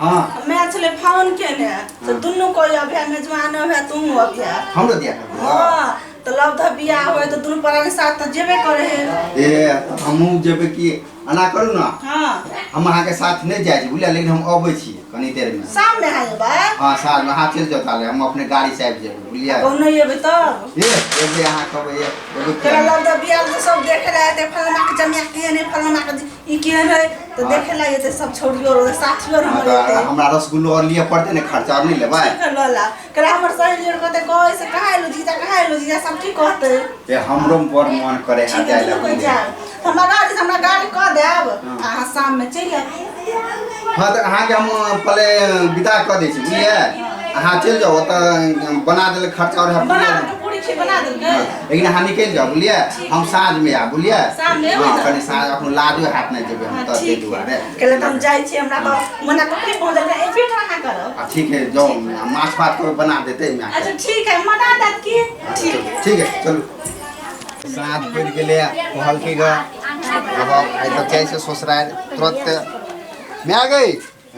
हां मैं चले फोन के ने तो दुनु को अभे मेजबान है तू अभे हमरो दिया हां तो लव ध बियाह होय तो दुनु परानी साथ तो जेबे करे है ए हमहू जेबे की अना करू ना हां हम अहाँ के साथ नहीं जाय छी बुझलिए लेकिन हम अबै छी कनी देर में शाम में आए बा हां साल में हां चल जाता ले हम अपने गाड़ी से आबि जेबै बुझलिए कोनो येबे तो एबे अहाँ कहबै एबे तेरा लव ध बियाह तो सब देखे रहे थे फलना के जमिया के ने फलना के ई के है तो देखे लागे ते सब छोड़ियो और साथियो हमरे हमरा रसगुल्ला और लिए पड़ते ने खर्चा और नहीं लेबै लला करा हमर सहेली लोग कहते कह से कहा लो जीजा सब ठीक कहते ए हमरो बड़ मन करे है जाय ले हमरा गाड़ी कह देब आ शाम में चल आब हां तो अहाँ के हम पहले विदा कर दै छी बुझलिए अहाँ चल जाओ त बना देले खर्चा और बना के पूरी खी बना देंगे लेकिन अहाँ निकल जाओ बुझलिए हम साँझ में आ बुझलिए शाम में हां कनी साँझ अपन लाजो हाथ नहीं जेबे हम त दे दुआरे केले हम जाय छी हमरा तो मना कखनी पहुंचल के ए बेटा ना करब ठीक है जाओ माछ भात को बना देते मैं अच्छा ठीक है मना देत की ठीक है चलो साथ पड़ गेले कहल की ग अब आई तो जैसे ससुराल तुरंत मैं आ गई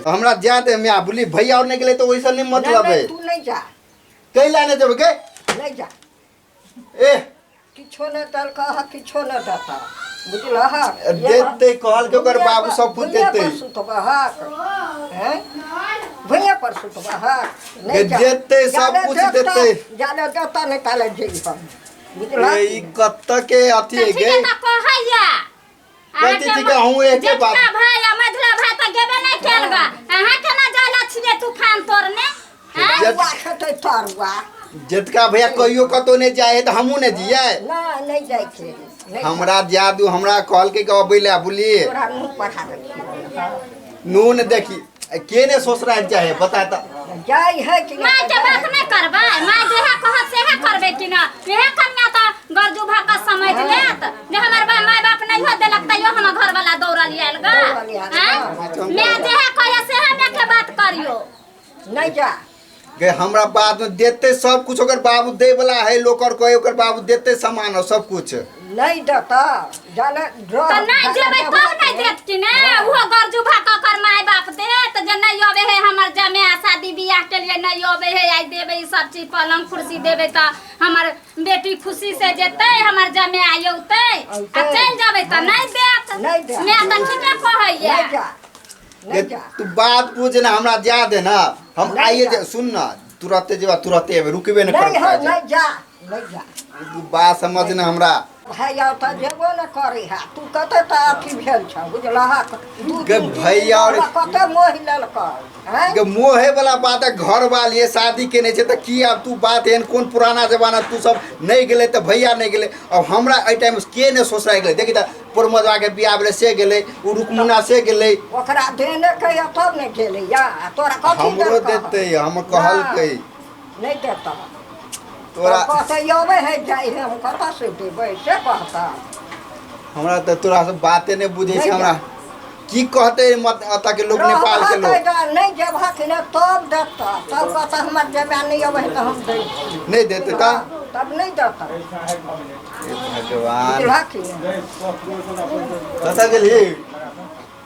हमरा जाते मैं बोली भैया और नहीं गेले तो वैसा नहीं मतलब है तू नहीं जा कई लाने जब के नहीं जा ए किछो न तल कह किछो न दता बुझल हा देते कहल के ओकर बाबू सब कुछ देते तो बहक हैं भैया पर सुत बहक के देते सब कुछ देते ज्यादा देता नहीं ताले जेल पर बुझल ई कत्त के अथी है गे कहैया कथि थी के हूं एक के बात भाई मधुरा भाई त गेबे नहीं केलगा अहाँ केना जाला छिए तूफान तोरने हैं वाखते तारवा जितका भैया कहियो कतो नहीं जाए तो हमहू नहीं जिए ना नहीं जाय छे हमरा जादू हमरा कहल के अबै ले बुली तोरा मुंह पढ़ा दे नून देखी के ने सोचरा जाए बता त जाय है कि मां के बात नहीं करबे मां जेहा कहत सेहा करबे कि ना एहे कन्या त गरजू भाका समझ लेत जे हमर माय बाप नहीं हो देलक त यो हम घर वाला दौड़ा लियाल गा हैं मैं जेहा कहे सेहा में के बात करियो नहीं जा के हमरा बाद में देते सब कुछ ओकर बाबू दे वाला है लोकर कोई ओकर बाबू देते सामान और सब कुछ नहीं देता जाने तो नहीं जेबे तब नहीं देत कि ने वो गरजू भाका कर माय बाप देत जे नहीं आवे है हमर जमे शादी बियाह के लिए नहीं आवे है आई देबे ई सब चीज पलंग कुर्सी देबे त हमर बेटी खुशी से जेते हमर जमे आयोते आ चल जाबे त नहीं देत मैं त ठीके कहैया नहीं जा नहीं जा तू बात पूछ ना हमरा जा दे ना हम आइए सुन ना तुरंत जेबा तुरंत रुकबे न नहीं कर नहीं जा नहीं जा तू बात समझ ना हमरा भैया त जेबो न करे है तू कते त अथी भेल छ बुझला हा के भैया और कते मोह लेल कर हैं के मोहे वाला बात है घर वाली शादी के नहीं छे त की अब तू बात एन कौन पुराना जमाना तू सब नहीं गेले त भैया नहीं गेले अब हमरा ए टाइम के ने सोचरा गेले देखि त प्रमोदवा के बियाह भेले से गेले उ रुकमुना से गेले ओकरा देने के तब नहीं गेले या तोरा कथी हमरो देते हम कहल के नहीं देता तोरा कहते योबे है जाय है हम कथा से देबे से कहता हमरा त तोरा सब बातें नहीं बुझे छे हमरा की कहते मत अता के लोग नेपाल के लोग नहीं जब कि न तब देता तब कहता हमर जमीन नहीं होबे त हम दे नहीं देते का तब नहीं देता भगवान बुझला कि कता गेली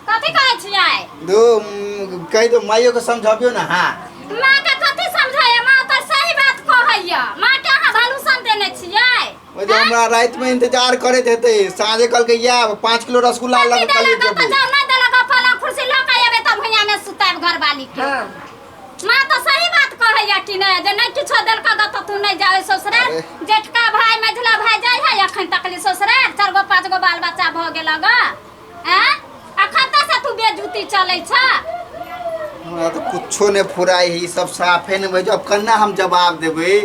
कथि कहै छियै दो कहि दो माइयो के समझाबियो ना हां मां के कथि समझाय मां त सही बात कहैया मां के अहाँ भालूसन देने छियै ओ जे हमरा रात में इंतजार करत हेते साँझे कल के या 5 किलो रसगुल्ला लग कल देबे त जाऊ नहीं देलक पलंग कुर्सी ल के आबे त भैया में सुताब घर वाली के हां मां तो सही बात कहैया कि नहीं जे नहीं किछो देलका त तू नहीं जावे ससुराल जेठका भाई मझला भाई जाय है अखन तक ले ससुराल 4 गो 5 गो बाल बच्चा भ गेल ग हैं अखन त से तू बेजुती चलै छ हमरा तो कुछो ने फुराई है सब साफे ने भेजो अब कन्ना हम जवाब देबे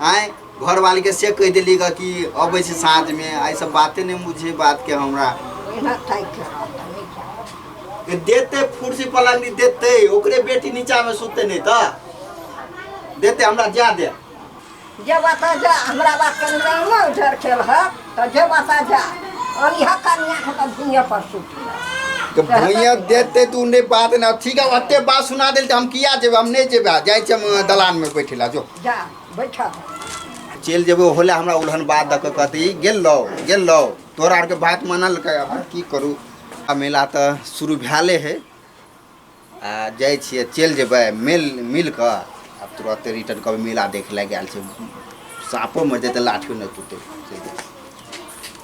आए घर वाली के से कह देली कि अबै से साँझ में आई सब बातें नहीं मुझे बात के हमरा इना ताई के रहता नहीं जा के देते फुर्सी पलंग देते ओकरे बेटी नीचा में सुते नहीं त देते हमरा जा दे जे बता जा हमरा बात कर ना उधर खेल है तो जे बता जा और यह कन्या के तो भूया पर सुती के भैया देते तू ने बात ना ठीक है अते बात सुना देल हम किया जेबे हम नहीं जेबे जाय छ दलान में बैठेला जो जा बैठा चल जेबे होला हमरा उलहन बात दक कथी गेल लो तोरा आर के बात मानल के अब की करू आ मेला त शुरू भेले है आ जाइ छियै चलि जेबै मिल कऽ आब तुरंते रिटर्न कभी मेला देख लए गेल छै साँपो मर जेतै लाठियो नहि टूटै चलि जाइ